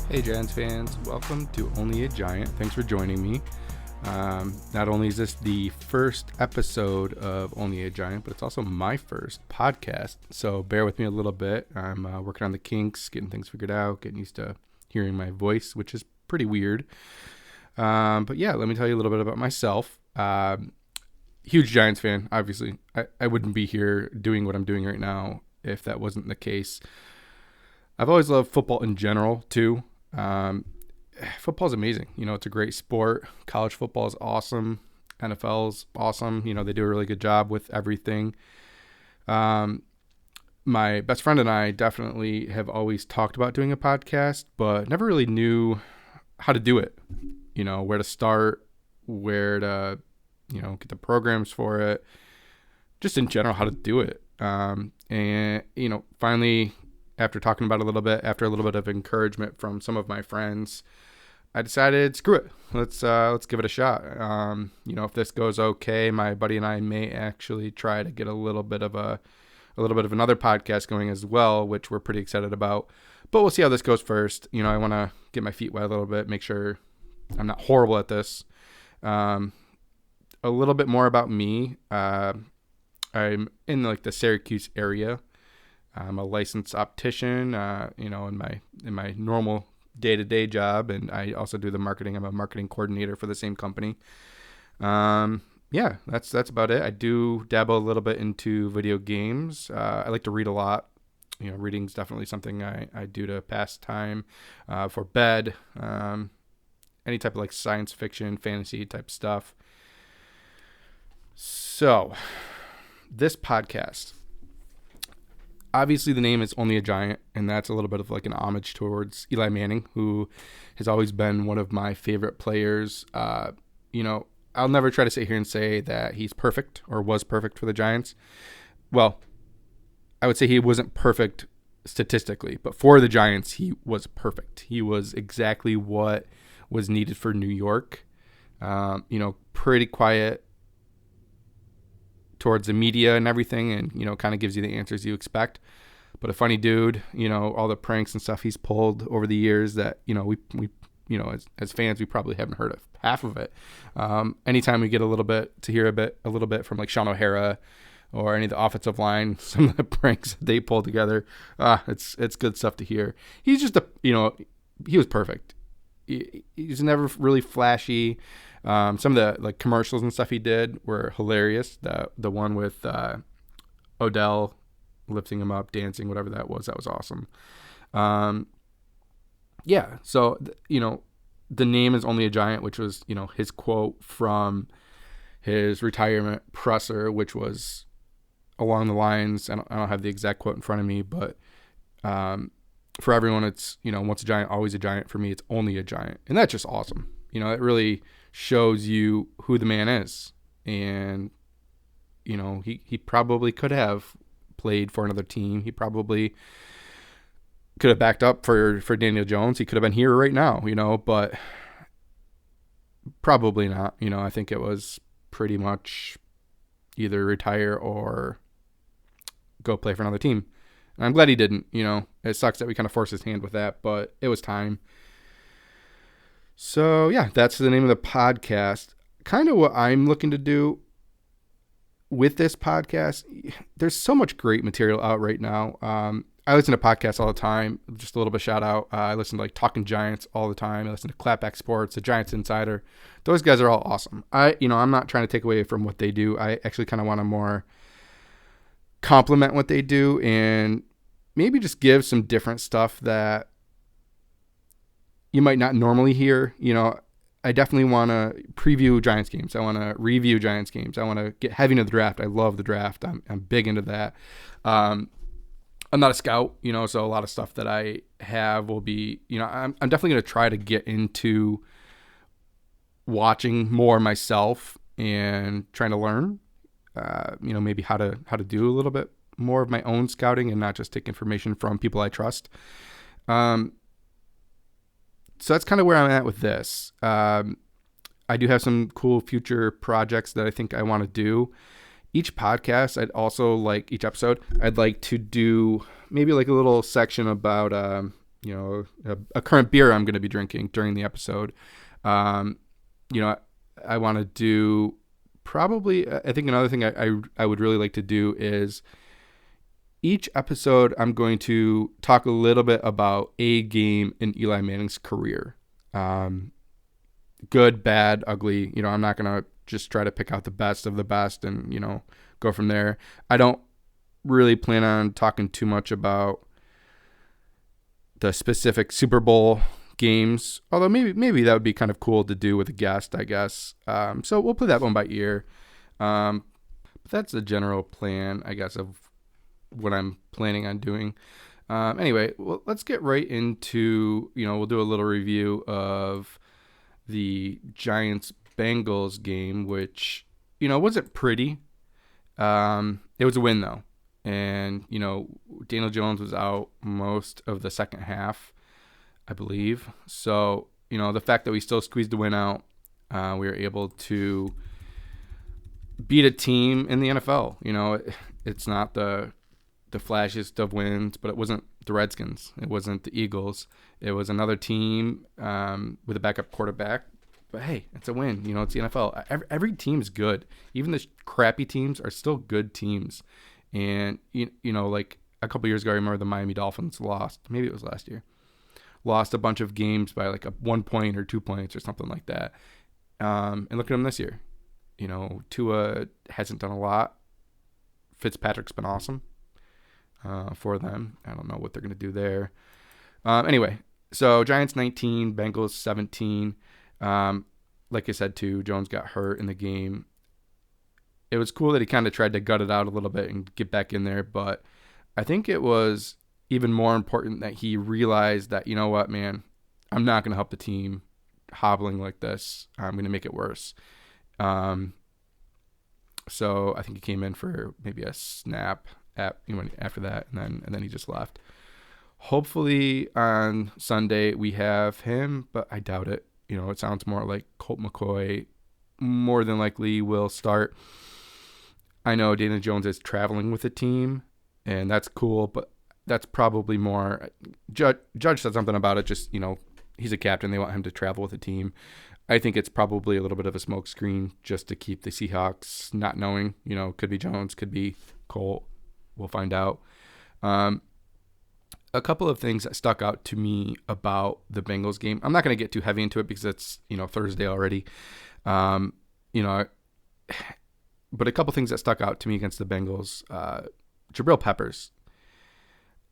Hey Giants fans, welcome to Only a Giant. Thanks for joining me. Not only is this the first episode of Only a Giant, but it's also my first podcast. So bear with me a little bit. I'm working on the kinks, getting things figured out, getting used to hearing my voice, which is pretty weird. But yeah, let me tell you a little bit about myself. Huge Giants fan, obviously. I wouldn't be here doing what I'm doing right now if that wasn't the case. I've always loved football in general, too. Football is amazing. You know, it's a great sport. College football is awesome. NFL's awesome. You know, they do a really good job with everything. My best friend and I definitely have always talked about doing a podcast, but never really knew how to do it. You know, where to start, where to, get the programs for it, just in general, how to do it. Finally, after talking about it a little bit, after a little bit of encouragement from some of my friends, I decided, screw it. Let's give it a shot. If this goes okay, my buddy and I may actually try to get a little bit of another podcast going as well, which we're pretty excited about. But we'll see how this goes first. You know, I want to get my feet wet a little bit, make sure I'm not horrible at this. A little bit more about me. I'm in the Syracuse area. I'm a licensed optician, in my normal day-to-day job, and I also do the marketing. I'm a marketing coordinator for the same company. That's about it. I do dabble a little bit into video games. I like to read a lot. You know, reading's definitely something I do to pass time for bed. Any type of science fiction, fantasy type stuff. So, this podcast. Obviously, the name is Only a Giant, and that's a little bit of an homage towards Eli Manning, who has always been one of my favorite players. I'll never try to sit here and say that he's perfect or was perfect for the Giants. Well, I would say he wasn't perfect statistically, but for the Giants, he was perfect. He was exactly what was needed for New York. Pretty quiet towards the media and everything, and kind of gives you the answers you expect, but a funny dude. All the pranks and stuff he's pulled over the years that we as fans we probably haven't heard of half of it. Anytime we get a little bit from Sean O'Hara or any of the offensive line, some of the pranks that they pull together, it's good stuff to hear. He's just he was perfect. He's never really flashy. Some of the commercials and stuff he did were hilarious. The one with Odell lifting him up, dancing, whatever that was awesome. So the name is Only a Giant, which was his quote from his retirement presser, which was along the lines, I don't have the exact quote in front of me, but for everyone, it's once a giant, always a giant. For me, it's only a giant, and that's just awesome. It really shows you who the man is. And, he probably could have played for another team. He probably could have backed up for Daniel Jones. He could have been here right now, but probably not. I think it was pretty much either retire or go play for another team. And I'm glad he didn't. It sucks that we kind of forced his hand with that, but it was time. So, yeah, that's the name of the podcast. Kind of what I'm looking to do with this podcast. There's so much great material out right now. I listen to podcasts all the time. Just a little bit of shout out. I listen to Talking Giants all the time. I listen to Clapback Sports, the Giants Insider. Those guys are all awesome. I'm not trying to take away from what they do. I actually kind of want to more compliment what they do and maybe just give some different stuff that you might not normally hear. I definitely want to preview Giants games. I want to review Giants games. I want to get heavy into the draft. I love the draft. I'm big into that. I'm not a scout, so a lot of stuff that I have will be, I'm definitely going to try to get into watching more myself and trying to learn, maybe how to do a little bit more of my own scouting and not just take information from people I trust. So that's kind of where I'm at with this. I do have some cool future projects that I think I want to do. Each podcast, each episode, I'd like to do maybe a little section about, a current beer I'm going to be drinking during the episode. I want to do probably, I think another thing I would really like to do is each episode I'm going to talk a little bit about a game in Eli Manning's career. Good, bad, ugly. I'm not going to just try to pick out the best of the best and, go from there. I don't really plan on talking too much about the specific Super Bowl games, although maybe that would be kind of cool to do with a guest, I guess. So we'll play that one by ear. But that's the general plan, I guess, of what I'm planning on doing. Anyway, well, let's get right into, we'll do a little review of the Giants-Bengals game, which, wasn't pretty. It was a win, though. And, Daniel Jones was out most of the second half, I believe. So, the fact that we still squeezed the win out, we were able to beat a team in the NFL. It's not the flashiest of wins, but it wasn't the Redskins. It wasn't the Eagles. It was another team with a backup quarterback. But, hey, it's a win. It's the NFL. Every team's good. Even the crappy teams are still good teams. And, like a couple years ago, I remember the Miami Dolphins lost. Maybe it was last year. Lost a bunch of games by like 1 point or 2 points or something like that. And look at them this year. Tua hasn't done a lot. Fitzpatrick's been awesome for them. I don't know what they're going to do there. Anyway, so Giants 19, Bengals 17. Like I said, too, Jones got hurt in the game. It was cool that he kind of tried to gut it out a little bit and get back in there, but I think it was even more important that he realized that, you know what, man, I'm not going to help the team hobbling like this. I'm going to make it worse. So I think he came in for maybe a snap after that, and then he just left. Hopefully on Sunday we have him, but I doubt it. It sounds more like Colt McCoy more than likely will start. I know Daniel Jones is traveling with the team, and that's cool, but that's probably more. Judge said something about it. Just, he's a captain. They want him to travel with the team. I think it's probably a little bit of a smokescreen just to keep the Seahawks not knowing. Could be Jones, could be Colt. We'll find out. A couple of things that stuck out to me about the Bengals game. I'm not going to get too heavy into it because it's, Thursday already. But a couple things that stuck out to me against the Bengals. Jabril Peppers.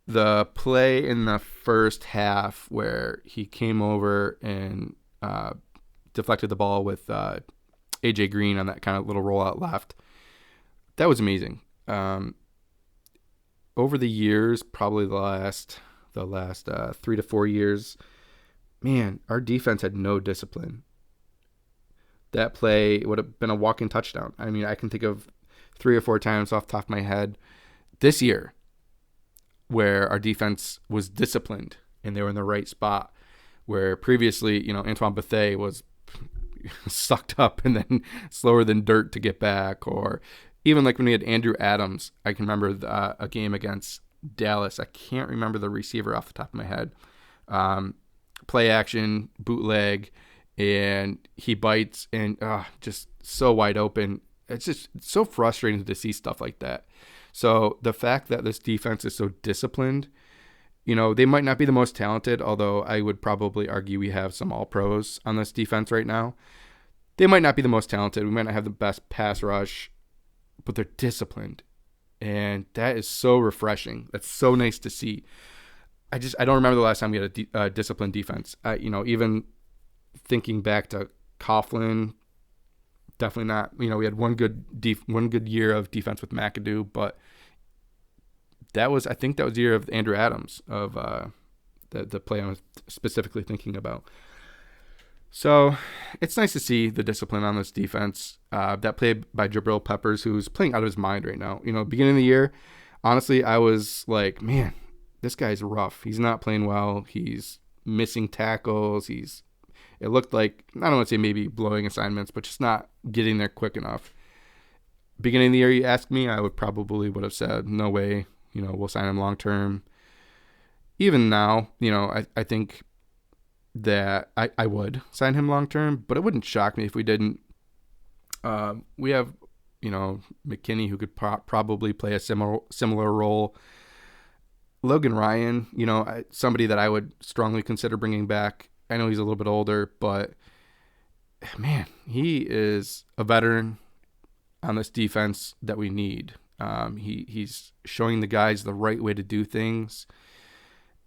The play in the first half where he came over and deflected the ball with A.J. Green on that kind of little rollout left. That was amazing. Over the years, probably the last 3 to 4 years, man, our defense had no discipline. That play would have been a walking touchdown. I mean, I can think of 3 or 4 times off the top of my head this year where our defense was disciplined and they were in the right spot, where previously, Antoine Bethea was sucked up and then slower than dirt to get back. Or even like when we had Andrew Adams, I can remember a game against Dallas. I can't remember the receiver off the top of my head. Play action, bootleg, and he bites and just so wide open. It's so frustrating to see stuff like that. So the fact that this defense is so disciplined, they might not be the most talented, although I would probably argue we have some all-pros on this defense right now. They might not be the most talented. We might not have the best pass rush, but they're disciplined. And that is so refreshing. That's so nice to see. I don't remember the last time we had a disciplined defense. Even thinking back to Coughlin, definitely not. We had one good year of defense with McAdoo, but I think that was the year of Andrew Adams, of the play I was specifically thinking about. So it's nice to see the discipline on this defense. That play by Jabril Peppers, who's playing out of his mind right now. Beginning of the year, honestly, I was like, man, this guy's rough. He's not playing well. He's missing tackles. It looked like, I don't want to say maybe blowing assignments, but just not getting there quick enough. Beginning of the year, you asked me, I would have said, no way, we'll sign him long term. even now, I think that I would sign him long term, but it wouldn't shock me if we didn't. We have, McKinney, who could probably play a similar role. Logan Ryan, somebody that I would strongly consider bringing back. I know he's a little bit older, but man, he is a veteran on this defense that we need. He's showing the guys the right way to do things,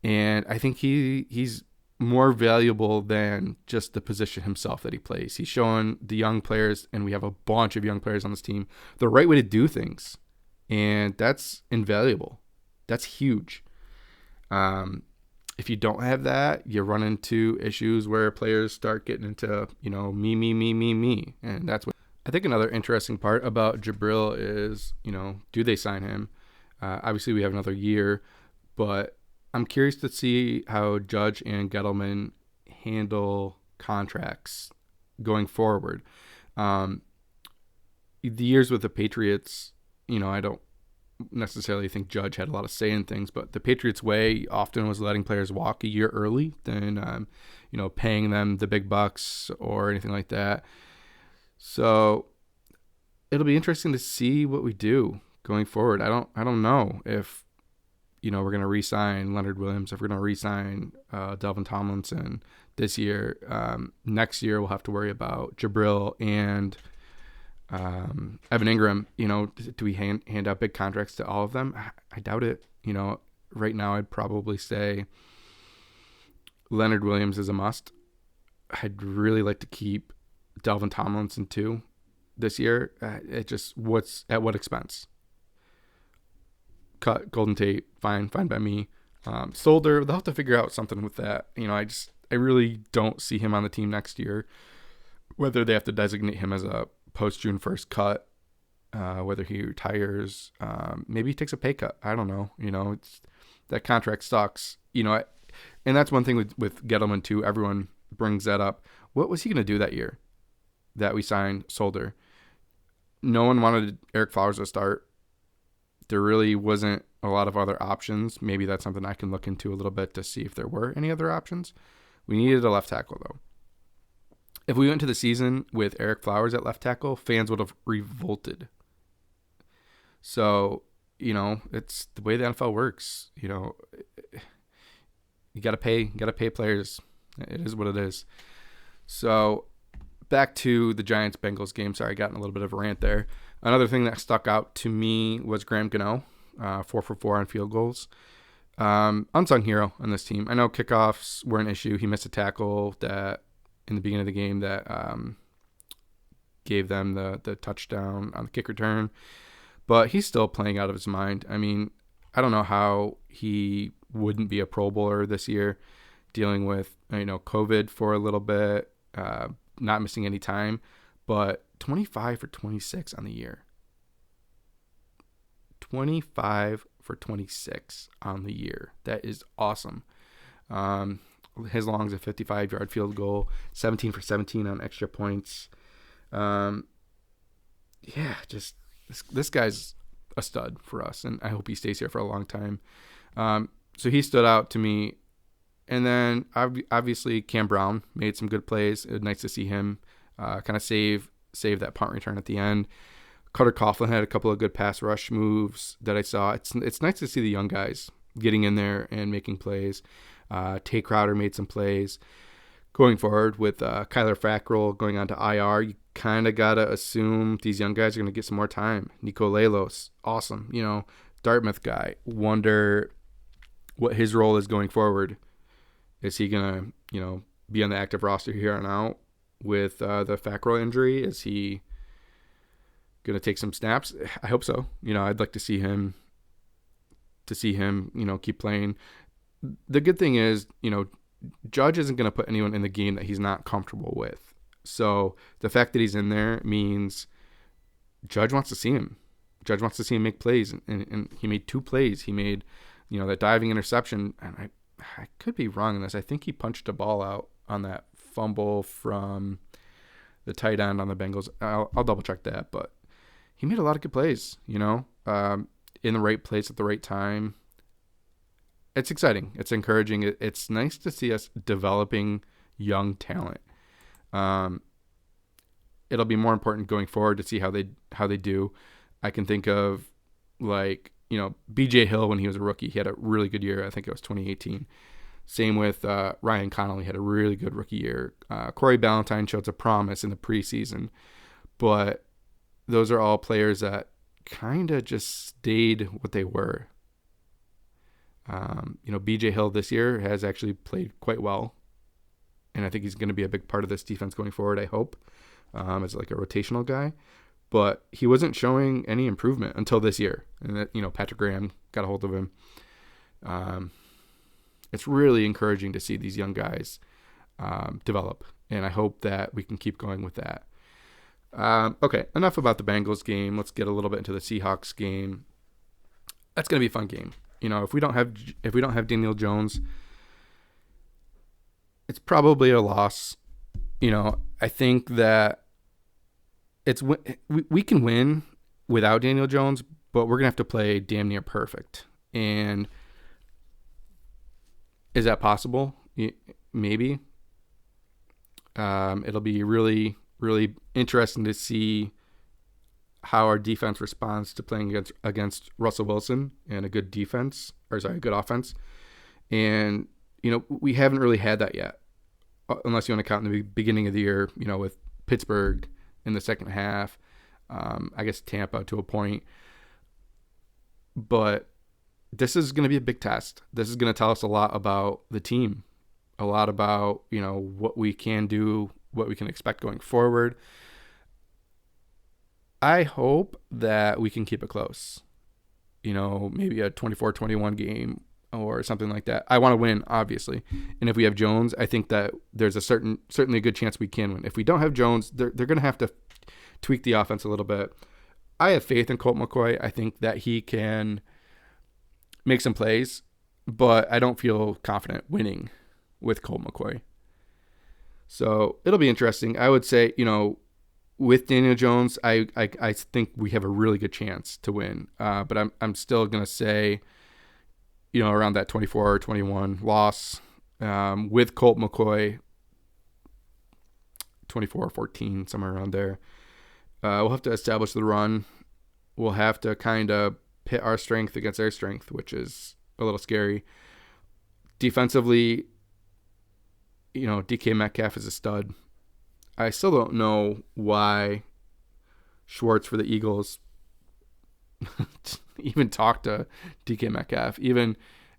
and I think he's more valuable than just the position himself that he plays. He's showing the young players, and we have a bunch of young players on this team, the right way to do things, and that's invaluable. That's huge. If you don't have that, you run into issues where players start getting into, me. And that's what I think. Another interesting part about Jabril is, do they sign him? Obviously, we have another year, but I'm curious to see how Judge and Gettleman handle contracts going forward. The years with the Patriots, I don't necessarily think Judge had a lot of say in things, but the Patriots way often was letting players walk a year early than, paying them the big bucks or anything like that. So it'll be interesting to see what we do going forward. I don't know if, we're going to re-sign Leonard Williams, if we're going to re-sign Delvin Tomlinson this year. Next year, we'll have to worry about Jabril and Evan Ingram. Do we hand out big contracts to all of them? I doubt it. Right now I'd probably say Leonard Williams is a must. I'd really like to keep Delvin Tomlinson too this year. At what expense? Cut Golden Tate, fine by me. Solder, they'll have to figure out something with that. I really don't see him on the team next year. Whether they have to designate him as a post June 1st cut, whether he retires, maybe he takes a pay cut. I don't know. That contract sucks. And that's one thing with Gettleman too. Everyone brings that up. What was he going to do that year that we signed Solder? No one wanted Eric Flowers to start. There really wasn't a lot of other options. Maybe that's something I can look into a little bit to see if there were any other options. We needed a left tackle though. If we went to the season with Eric Flowers at left tackle, fans would have revolted. So, it's the way the NFL works. You gotta pay players. It is what it is. So, back to the Giants-Bengals game. Sorry, I got in a little bit of a rant there. Another thing that stuck out to me was Graham Gano, 4 for 4 on field goals. Unsung hero on this team. I know kickoffs were an issue. He missed a tackle that in the beginning of the game that gave them the touchdown on the kick return. But he's still playing out of his mind. I mean, I don't know how he wouldn't be a Pro Bowler this year, dealing with COVID for a little bit, not missing any time, but 25 for 26 on the year. 25 for 26 on the year. That is awesome. His long's a 55-yard field goal, 17 for 17 on extra points. Just this guy's a stud for us, and I hope he stays here for a long time. So he stood out to me. And then obviously Cam Brown made some good plays. It was nice to see him kind of save that punt return at the end. Carter Coughlin had a couple of good pass rush moves that I saw. It's nice to see the young guys getting in there and making plays. Tay Crowder made some plays. Going forward with Kyler Fackrell going on to IR, you kind of got to assume these young guys are going to get some more time. Nico Lelos, awesome. Dartmouth guy. Wonder what his role is going forward. Is he going to, be on the active roster here on out with the Fackrell injury? Is he going to take some snaps? I hope so. I'd like to see him keep playing. The good thing is, Judge isn't going to put anyone in the game that he's not comfortable with. So the fact that he's in there means Judge wants to see him. Judge wants to see him make plays, and he made 2 plays. He made, that diving interception, and I could be wrong in this. I think he punched a ball out on that fumble from the tight end on the Bengals. I'll double check that, but he made a lot of good plays, in the right place at the right time. it's exciting. It's encouraging. It's nice to see us developing young talent. Um, it'll be more important going forward to see how they do. I can think of like BJ Hill when he was a rookie. He had a really good year. I think it was 2018. Same with Ryan Connolly, had a really good rookie year. Corey Ballantyne showed some promise in the preseason, but those are all players that kind of just stayed what they were. BJ Hill this year has actually played quite well, and I think he's going to be a big part of this defense going forward, I hope, as like a rotational guy. But he wasn't showing any improvement until this year, and that Patrick Graham got a hold of him. It's really encouraging to see these young guys develop, and I hope that we can keep going with that. Okay, enough about the Bengals game. Let's get a little bit into the Seahawks game. That's going to be a fun game. If we don't have Daniel Jones, it's probably a loss. I think that we can win without Daniel Jones, but we're gonna have to play damn near perfect. And is that possible? Maybe. It'll be really, really interesting to see how our defense responds to playing against Russell Wilson and a good good offense. And we haven't really had that yet, unless you want to count in the beginning of the year. With Pittsburgh in the second half, I guess Tampa to a point. But this is going to be a big test. This is going to tell us a lot about the team, a lot about, what we can do, what we can expect going forward. I hope that we can keep it close. Maybe a 24-21 game or something like that. I want to win, obviously. And if we have Jones, I think that there's certainly a good chance we can win. If we don't have Jones, they're going to have to tweak the offense a little bit. I have faith in Colt McCoy. I think that he can make some plays, but I don't feel confident winning with Colt McCoy. So it'll be interesting. I would say, with Daniel Jones, I think we have a really good chance to win. But I'm still going to say, around that 24-21 loss. With Colt McCoy, 24-14, somewhere around there. We'll have to establish the run. We'll have to kind of pit our strength against their strength, which is a little scary. Defensively, DK Metcalf is a stud. I still don't know why Schwartz for the Eagles even talked to DK Metcalf. Even,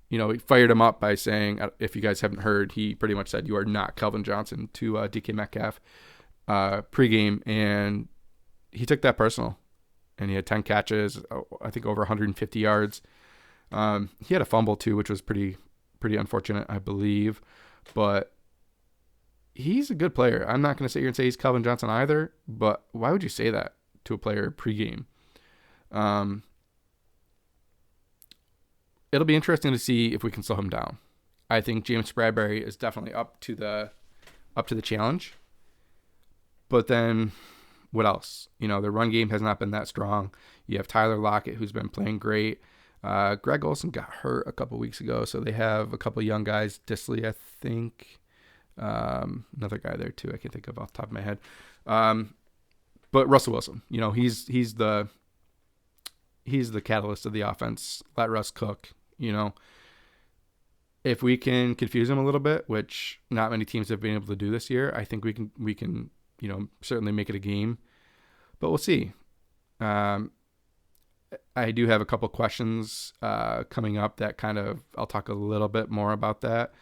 he fired him up by saying, if you guys haven't heard, he pretty much said, "You are not Calvin Johnson" to DK Metcalf pregame, and he took that personal. And he had 10 catches, I think over 150 yards. He had a fumble too, which was pretty unfortunate, I believe. But he's a good player. I'm not going to sit here and say he's Calvin Johnson either, but why would you say that to a player pregame? It'll be interesting to see if we can slow him down. I think James Bradbury is definitely up to the challenge. But then what else? The run game has not been that strong. You have Tyler Lockett, who's been playing great. Greg Olsen got hurt a couple weeks ago, so they have a couple young guys. Disley, I think. Another guy there too. I can't think of off the top of my head. But Russell Wilson, he's the catalyst of the offense. Let Russ cook. If we can confuse him a little bit, which not many teams have been able to do this year, I think we can certainly make it a game. But we'll see. I do have a couple questions coming up that I'll talk a little bit more about that.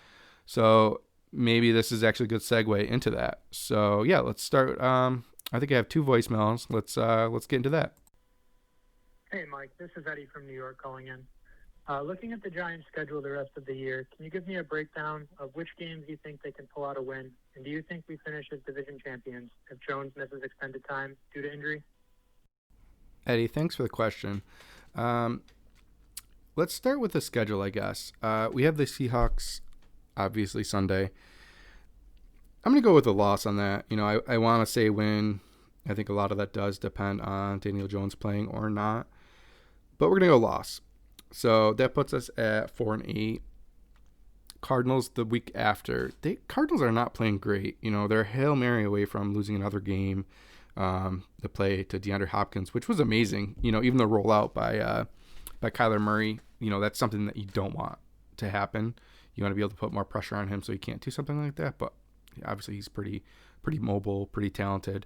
So maybe this is actually a good segue into that. So yeah, let's start. I think I have 2 voicemails. Let's get into that. Hey Mike, this is Eddie from New York calling in. Looking at the Giants' schedule the rest of the year, can you give me a breakdown of which games you think they can pull out a win? And do you think we finish as division champions if Jones misses extended time due to injury? Eddie, thanks for the question. Let's start with the schedule, I guess. We have the Seahawks, obviously, Sunday. I'm going to go with a loss on that. I want to say win. I think a lot of that does depend on Daniel Jones playing or not. But we're going to go loss. So that puts us at 4-8. Cardinals the week after. Cardinals are not playing great. They're a Hail Mary away from losing another game. The play to DeAndre Hopkins, which was amazing. Even the rollout by Kyler Murray. That's something that you don't want to happen. You want to be able to put more pressure on him so he can't do something like that. But obviously he's pretty mobile, pretty talented.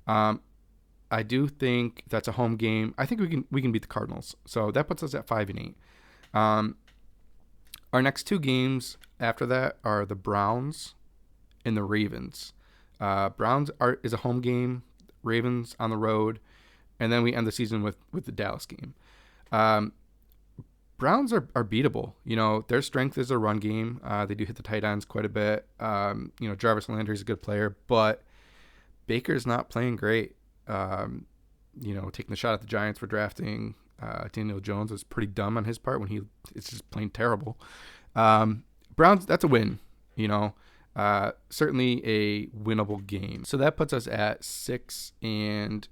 I do think that's a home game. I think we can beat the Cardinals. So that puts us at 5-8. Our next two games after that are the Browns and the Ravens. Browns is a home game, Ravens on the road, and then we end the season with the Dallas game. Browns are beatable. Their strength is a run game. They do hit the tight ends quite a bit. Jarvis Landry's a good player, but Baker's not playing great. Taking the shot at the Giants for drafting Daniel Jones was pretty dumb on his part when it's just plain terrible. Browns, that's a win, certainly a winnable game. So that puts us at 6-8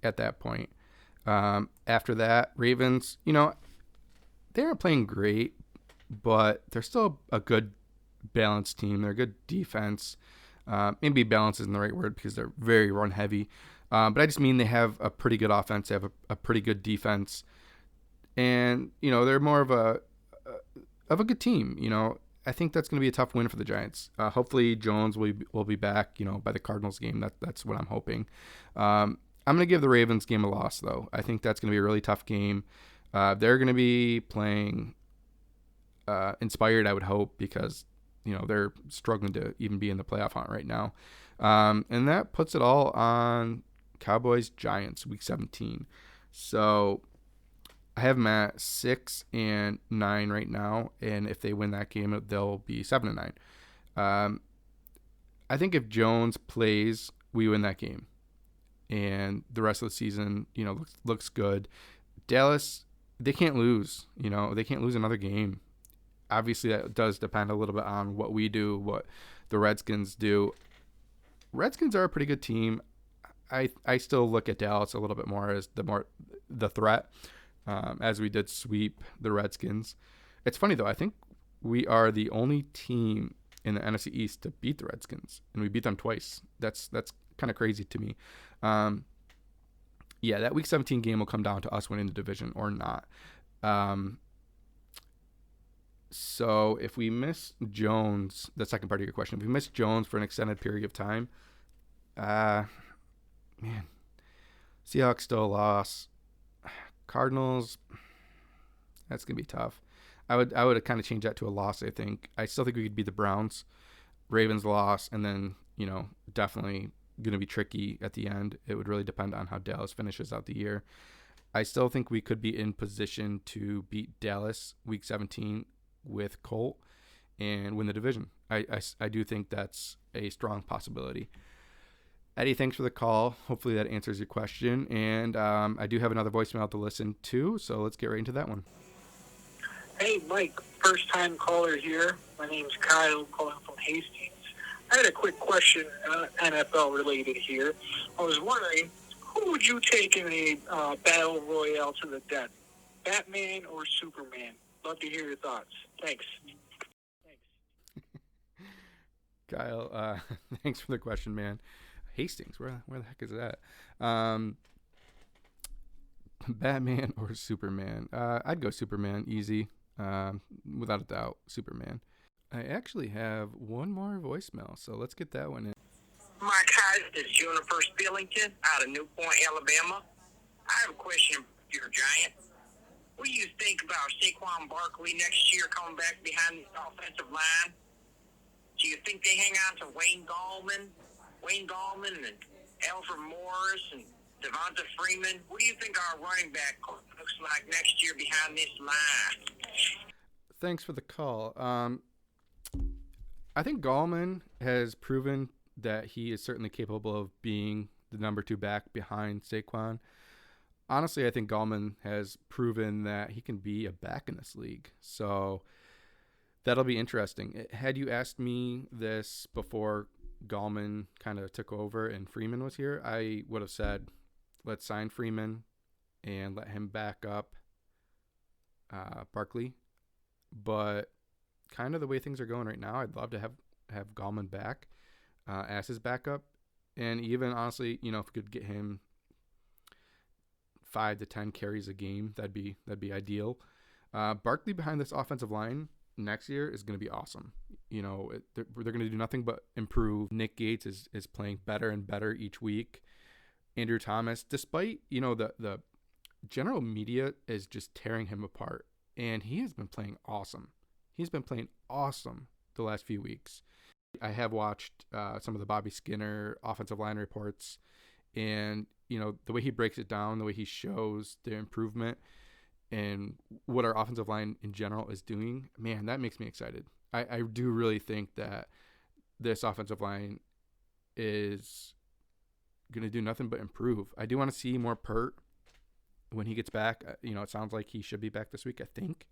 at that point. After that, Ravens, they aren't playing great, but they're still a good balanced team. They're a good defense. Maybe balance isn't the right word because they're very run heavy. But I just mean they have a pretty good offense. They have a pretty good defense. And, they're more of a good team. I think that's going to be a tough win for the Giants. Hopefully Jones will be back, by the Cardinals game. That's what I'm hoping. I'm going to give the Ravens game a loss, though. I think that's going to be a really tough game. They're going to be playing inspired, I would hope, because they're struggling to even be in the playoff hunt right now. And that puts it all on Cowboys-Giants, Week 17. So I have them at 6-9 right now, and if they win that game, they'll be 7-9. I think if Jones plays, we win that game, and the rest of the season, looks good. Dallas, they can't lose. They can't lose another game. Obviously, that does depend a little bit on what we do, what the Redskins do. Redskins are a pretty good team. I still look at Dallas a little bit more as the threat, as we did sweep the Redskins. It's funny, though. I think we are the only team in the NFC East to beat the Redskins, and we beat them twice. That's kind of crazy to me. Yeah, that Week 17 game will come down to us winning the division or not. So if we miss Jones, the second part of your question, if we miss Jones for an extended period of time, Seahawks still a loss. Cardinals, that's gonna be tough. I would kind of change that to a loss. I think I still think we could beat the Browns. Ravens loss, and then definitely gonna be tricky at the end. It would really depend on how Dallas finishes out the year. I still think we could be in position to beat Dallas Week 17 with Colt and win the division. I do think that's a strong possibility. Eddie, thanks for the call. Hopefully that answers your question. And I do have another voicemail to listen to, so let's get right into that one. Hey, Mike, first-time caller here. My name's Kyle, calling from Hastings. I had a quick question, NFL related here. I was wondering, who would you take in a battle royale to the death, Batman or Superman? Love to hear your thoughts. Thanks. Kyle, thanks for the question, man. Hastings, where the heck is that? Batman or Superman? I'd go Superman, easy, without a doubt, Superman. I actually have one more voicemail, so let's get that one in. Mike, hi, this is Juniper Spillington out of Newport, Alabama. I have a question for your Giants. What do you think about Saquon Barkley next year coming back behind the offensive line? Do you think they hang on to Wayne Gallman and Alfred Morris and Devonta Freeman? What do you think our running back looks like next year behind this line? Thanks for the call. I think Gallman has proven that he is certainly capable of being the number 2 back behind Saquon. Honestly, I think Gallman has proven that he can be a back in this league. So that'll be interesting. Had you asked me this before Gallman kind of took over and Freeman was here, I would have said, let's sign Freeman and let him back up Barkley. But kind of the way things are going right now, I'd love to have Gallman back as his backup. And even honestly, if we could get him 5 to 10 carries a game, that'd be ideal. Barkley behind this offensive line next year is going to be awesome. They're going to do nothing but improve. Nick Gates is playing better and better each week. Andrew Thomas, despite, the general media is just tearing him apart, and he has been playing awesome. He's been playing awesome the last few weeks. I have watched some of the Bobby Skinner offensive line reports, and, the way he breaks it down, the way he shows the improvement and what our offensive line in general is doing, man, that makes me excited. I do really think that this offensive line is going to do nothing but improve. I do want to see more Pert when he gets back. It sounds like he should be back this week, I think.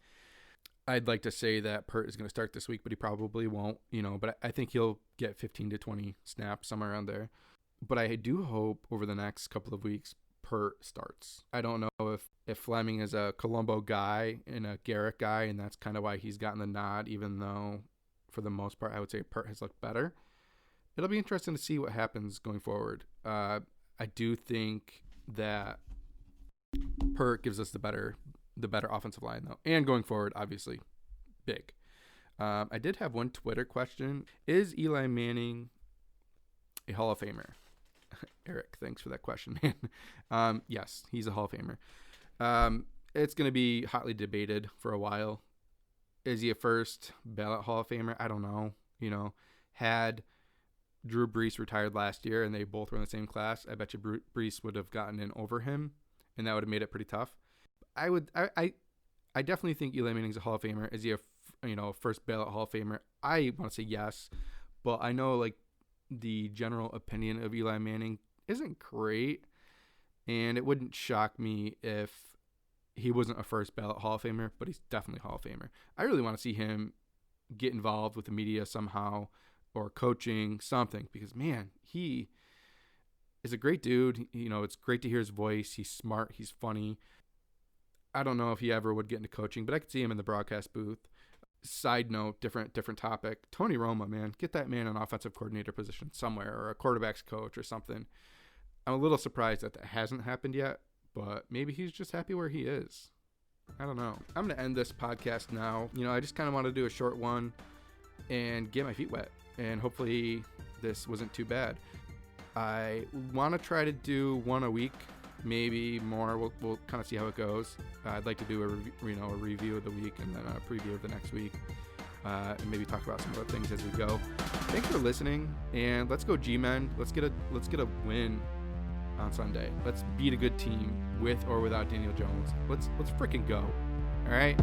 I'd like to say that Pert is going to start this week, but he probably won't, but I think he'll get 15 to 20 snaps, somewhere around there. But I do hope over the next couple of weeks, Pert starts. I don't know if Fleming is a Colombo guy and a Garrett guy, and that's kind of why he's gotten the nod, even though for the most part, I would say Pert has looked better. It'll be interesting to see what happens going forward. I do think that Pert gives us the better offensive line, though. And going forward, obviously, big. I did have one Twitter question. Is Eli Manning a Hall of Famer? Eric, thanks for that question, man. Yes, he's a Hall of Famer. It's going to be hotly debated for a while. Is he a first ballot Hall of Famer? I don't know. Had Drew Brees retired last year and they both were in the same class, I bet you Brees would have gotten in over him, and that would have made it pretty tough. I definitely think Eli Manning's a Hall of Famer. Is he a first ballot Hall of Famer? I want to say yes, but I know the general opinion of Eli Manning isn't great, and it wouldn't shock me if he wasn't a first ballot Hall of Famer, but he's definitely a Hall of Famer. I really want to see him get involved with the media somehow, or coaching, something, because man, he is a great dude. It's great to hear his voice. He's smart. He's funny. I don't know if he ever would get into coaching, but I could see him in the broadcast booth. Side note, different topic. Tony Romo, man, get that man an offensive coordinator position somewhere, or a quarterback's coach or something. I'm a little surprised that hasn't happened yet, but maybe he's just happy where he is. I don't know. I'm going to end this podcast now. I just kind of want to do a short one and get my feet wet, and hopefully this wasn't too bad. I want to try to do one a week, maybe more. We'll kind of see how it goes. I'd like to do a review of the week and then a preview of the next week, and maybe talk about some other things as we go. Thanks for listening, and let's go G-Men. Let's get a win on Sunday. Let's beat a good team with or without Daniel Jones. Let's freaking go. All right.